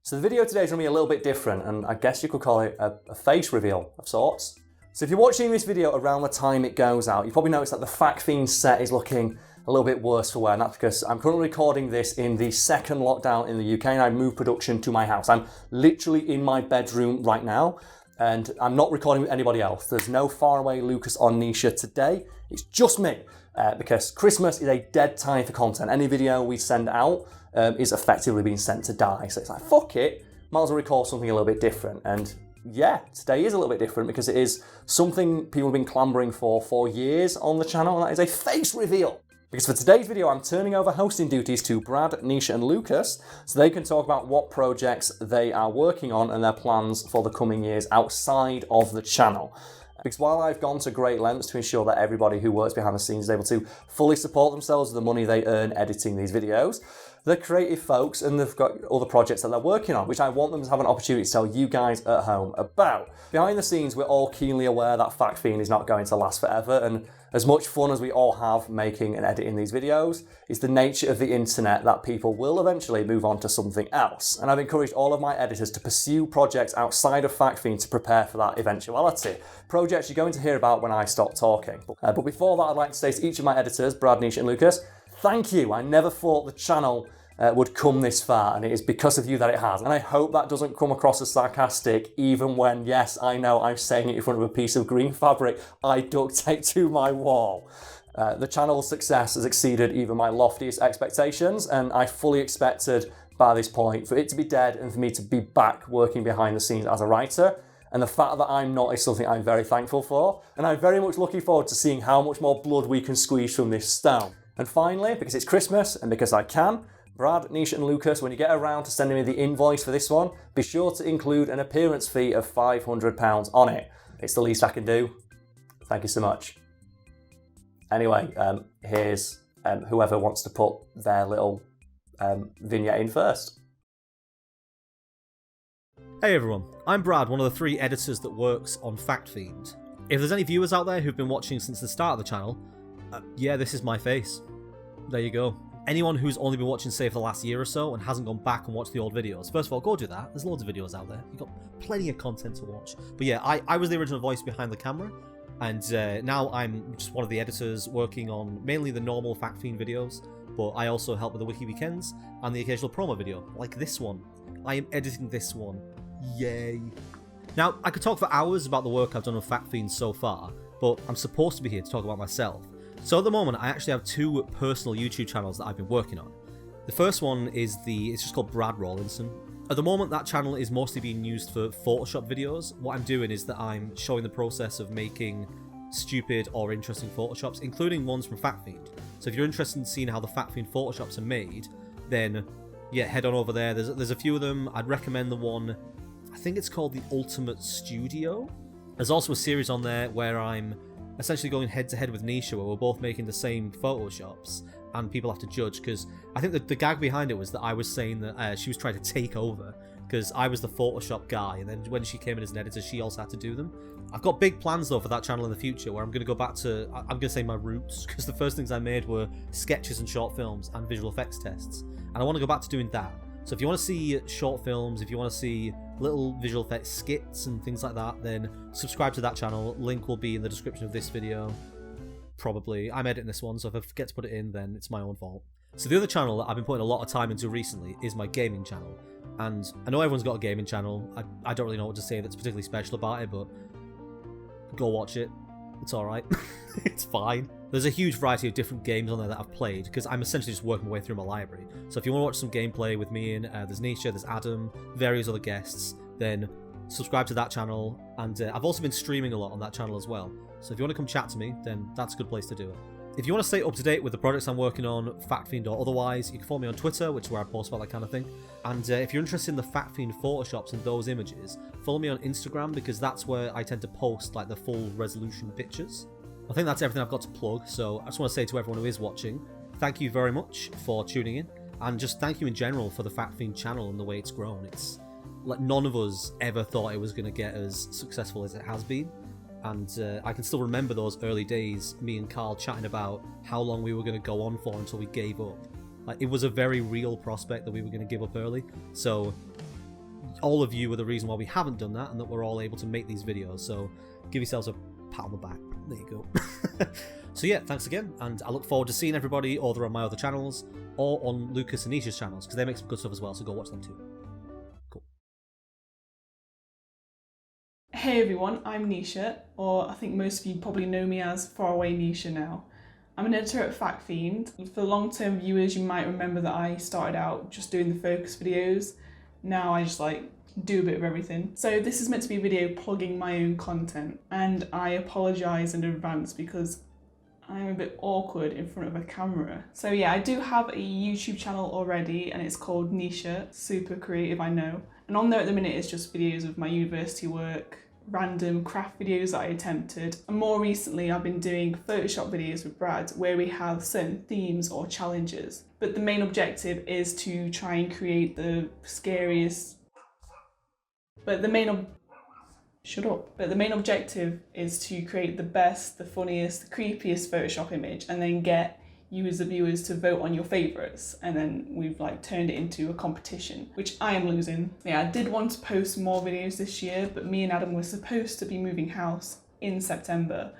So the video today is going to be a little bit different, and I guess you could call it a face reveal of sorts. So if you're watching this video around the time it goes out, you probably noticed that the Fiend set is looking a little bit worse for wear, and that's because I'm currently recording this in the second lockdown in the UK, and I moved production to my house. I'm literally in my bedroom right now, and I'm not recording with anybody else. There's no faraway Lucas or Nisha today. It's just me, because Christmas is a dead time for content. Any video we send out is effectively being sent to die. So it's like, fuck it, might as well record something a little bit different. And yeah, today is a little bit different because it is something people have been clambering for years on the channel, and that is a face reveal. Because for today's video, I'm turning over hosting duties to Brad, Nisha and Lucas so they can talk about what projects they are working on and their plans for the coming years outside of the channel. Because while I've gone to great lengths to ensure that everybody who works behind the scenes is able to fully support themselves with the money they earn editing these videos, they're creative folks and they've got other projects that they're working on, which I want them to have an opportunity to tell you guys at home about. Behind the scenes, we're all keenly aware that Fiend is not going to last forever, and as much fun as we all have making and editing these videos, it's the nature of the internet that people will eventually move on to something else. And I've encouraged all of my editors to pursue projects outside of Fiend to prepare for that eventuality. Projects you're going to hear about when I stop talking. But before that, I'd like to say to each of my editors, Brad, Nisha and Lucas, thank you. I never thought the channel would come this far, and it is because of you that it has. And I hope that doesn't come across as sarcastic, even when, yes, I know I'm saying it in front of a piece of green fabric I duct tape to my wall. The channel's success has exceeded even my loftiest expectations, and I fully expected by this point for it to be dead and for me to be back working behind the scenes as a writer. And the fact that I'm not is something I'm very thankful for, and I'm very much looking forward to seeing how much more blood we can squeeze from this stone. And finally, because it's Christmas and because I can, Brad, Nisha and Lucas, when you get around to sending me the invoice for this one, be sure to include an appearance fee of £500 on it. It's the least I can do. Thank you so much. Anyway, here's whoever wants to put their little vignette in first. Hey everyone, I'm Brad, one of the 3 editors that works on Fiend. If there's any viewers out there who've been watching since the start of the channel, yeah, this is my face. There you go. Anyone who's only been watching, say, for the last year or so and hasn't gone back and watched the old videos, first of all, go do that. There's loads of videos out there. You've got plenty of content to watch. But yeah, I was the original voice behind the camera, and now I'm just one of the editors working on mainly the normal Fiend videos, but I also help with the Wiki Weekends and the occasional promo video, like this one. I am editing this one. Yay. Now, I could talk for hours about the work I've done on Fiend so far, but I'm supposed to be here to talk about myself. So at the moment, I actually have 2 personal YouTube channels that I've been working on. The first one is it's just called Brad Rawlinson. At the moment, that channel is mostly being used for Photoshop videos. What I'm doing is that I'm showing the process of making stupid or interesting Photoshops, including ones from Fiend. So if you're interested in seeing how the Fiend Photoshops are made, then yeah, head on over there. There's a few of them. I'd recommend the one, I think it's called the Ultimate Studio. There's also a series on there where I'm essentially going head-to-head with Nisha, where we're both making the same Photoshops, and people have to judge, because I think that the gag behind it was that I was saying that she was trying to take over, because I was the Photoshop guy, and then when she came in as an editor, she also had to do them. I've got big plans, though, for that channel in the future, where I'm going to go back to, I'm going to say my roots, because the first things I made were sketches and short films and visual effects tests, and I want to go back to doing that. So if you want to see short films, if you want to see little visual effects skits and things like that, then subscribe to that channel. Link will be in the description of this video. Probably. I'm editing this one, so if I forget to put it in, then it's my own fault. So the other channel that I've been putting a lot of time into recently is my gaming channel. And I know everyone's got a gaming channel. I don't really know what to say that's particularly special about it, but go watch it. It's alright. It's fine. There's a huge variety of different games on there that I've played, because I'm essentially just working my way through my library. So if you want to watch some gameplay with me, and there's Nisha, there's Adam, various other guests, then subscribe to that channel. And I've also been streaming a lot on that channel as well. So if you want to come chat to me, then that's a good place to do it. If you want to stay up to date with the projects I'm working on, Fiend or otherwise, you can follow me on Twitter, which is where I post about that kind of thing. And if you're interested in the Fiend Photoshops and those images, follow me on Instagram, because that's where I tend to post like the full resolution pictures. I think that's everything I've got to plug, so I just want to say to everyone who is watching, thank you very much for tuning in, and just thank you in general for the Fiend channel and the way it's grown. It's like none of us ever thought it was going to get as successful as it has been. And I can still remember those early days, me and Karl chatting about how long we were going to go on for until we gave up. Like, it was a very real prospect that we were going to give up early. So all of you are the reason why we haven't done that and that we're all able to make these videos. So give yourselves a pat on the back. There you go. So yeah, thanks again, and I look forward to seeing everybody either on my other channels or on Lucas and Nisha's channels, because they make some good stuff as well, so go watch them too. Cool. Hey everyone, I'm Nisha, or I think most of you probably know me as Faraway Nisha now. I'm an editor at Fiend. For long-term viewers, you might remember that I started out just doing the focus videos. Now I just do a bit of everything. So this is meant to be a video plugging my own content, and I apologise in advance because I'm a bit awkward in front of a camera. So yeah, I do have a YouTube channel already, and it's called Nisha. Super creative, I know. And on there at the minute it's just videos of my university work, random craft videos that I attempted. And more recently I've been doing Photoshop videos with Brad where we have certain themes or challenges. But the main objective is to try and create the scariest... But the main objective is to create the best, the funniest, the creepiest Photoshop image and then get you as the viewers to vote on your favourites, and then we've turned it into a competition, which I am losing. Yeah, I did want to post more videos this year, but me and Adam were supposed to be moving house in September,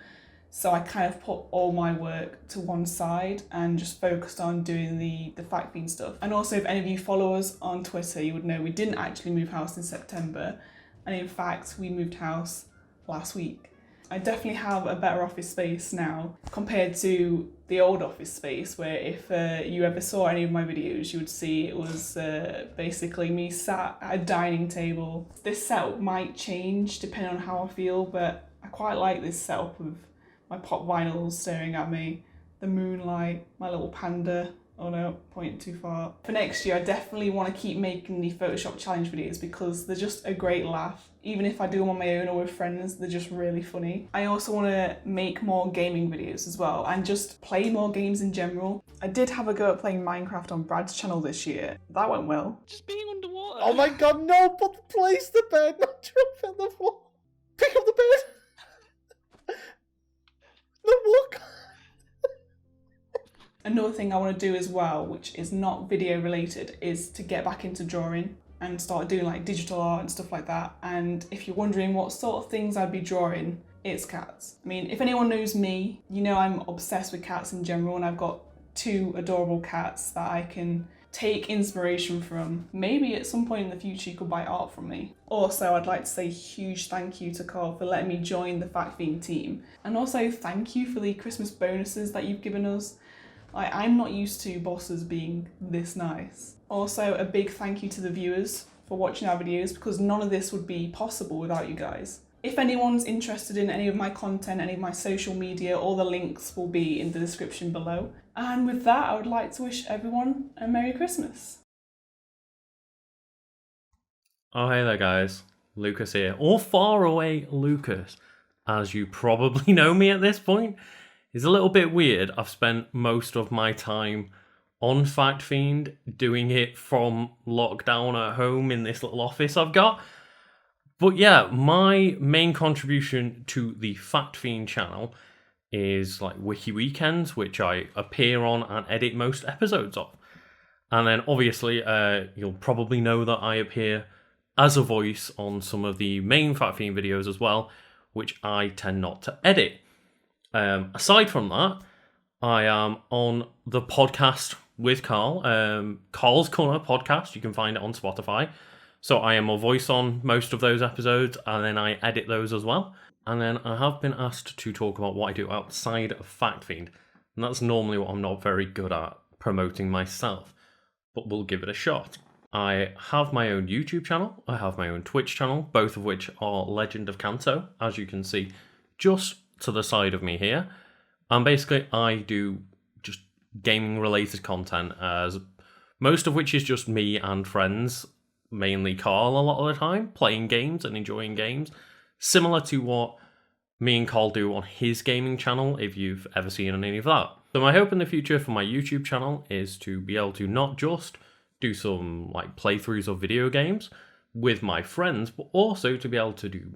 so I kind of put all my work to one side and just focused on doing the Fact Fiend stuff. And also, if any of you follow us on Twitter, you would know we didn't actually move house in September, and in fact we moved house last week. I definitely have a better office space now compared to the old office space, where if you ever saw any of my videos you would see it was basically me sat at a dining table. This setup might change depending on how I feel, but I quite like this setup of my pop vinyls staring at me, the moonlight, my little panda. Oh no, pointing too far. For next year I definitely want to keep making the Photoshop challenge videos because they're just a great laugh. Even if I do them on my own or with friends, they're just really funny. I also want to make more gaming videos as well and just play more games in general. I did have a go at playing Minecraft on Brad's channel this year. That went well. Just being underwater. Oh my god, no! Place the bed, not drop it on the floor. Pick up the bed. No, walk. Another thing I want to do as well, which is not video related, is to get back into drawing and start doing digital art and stuff like that. And if you're wondering what sort of things I'd be drawing, it's cats. I mean, if anyone knows me, you know I'm obsessed with cats in general, and I've got 2 adorable cats that I can take inspiration from. Maybe at some point in the future you could buy art from me. Also, I'd like to say a huge thank you to Karl for letting me join the Fact Fiend team. And also thank you for the Christmas bonuses that you've given us. I'm not used to bosses being this nice. Also, a big thank you to the viewers for watching our videos, because none of this would be possible without you guys. If anyone's interested in any of my content, any of my social media, all the links will be in the description below. And with that, I would like to wish everyone a Merry Christmas. Oh, hey there, guys. Lucas here. Or Faraway Lucas, as you probably know me at this point. It's a little bit weird. I've spent most of my time on Fact Fiend, doing it from lockdown at home in this little office I've got. But yeah, my main contribution to the Fact Fiend channel is Wiki Weekends, which I appear on and edit most episodes of. And then obviously you'll probably know that I appear as a voice on some of the main Fact Fiend videos as well, which I tend not to edit. Aside from that, I am on the podcast with Karl, Karl's Corner podcast. You can find it on Spotify. So I am a voice on most of those episodes, and then I edit those as well. And then I have been asked to talk about what I do outside of Fact Fiend, and that's normally what I'm not very good at, promoting myself, but we'll give it a shot. I have my own YouTube channel, I have my own Twitch channel, both of which are Legend of Kanto, as you can see just to the side of me here. And basically I do just gaming related content, as most of which is just me and friends, mainly Karl a lot of the time, playing games and enjoying games, similar to what me and Karl do on his gaming channel, if you've ever seen any of that. So my hope in the future for my YouTube channel is to be able to not just do some playthroughs of video games with my friends, but also to be able to do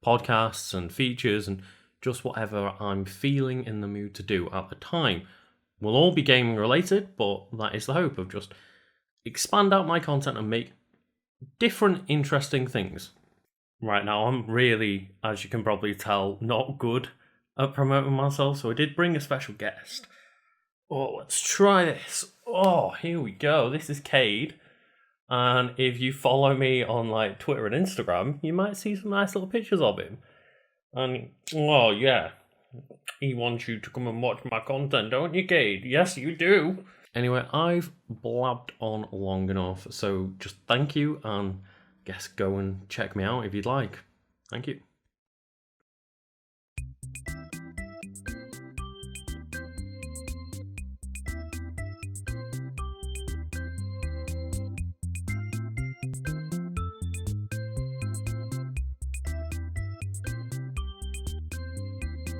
podcasts and features and just whatever I'm feeling in the mood to do at the time. Will all be gaming related, but that is the hope, of just expand out my content and make different interesting things. Right now, I'm really, as you can probably tell, not good at promoting myself, so I did bring a special guest. Oh, let's try this. Oh, here we go. This is Cade. And if you follow me on like Twitter and Instagram, you might see some nice little pictures of him. And, oh yeah, he wants you to come and watch my content, don't you, Cade? Yes, you do. Anyway, I've blabbed on long enough, so just thank you, and guess go and check me out if you'd like. Thank you.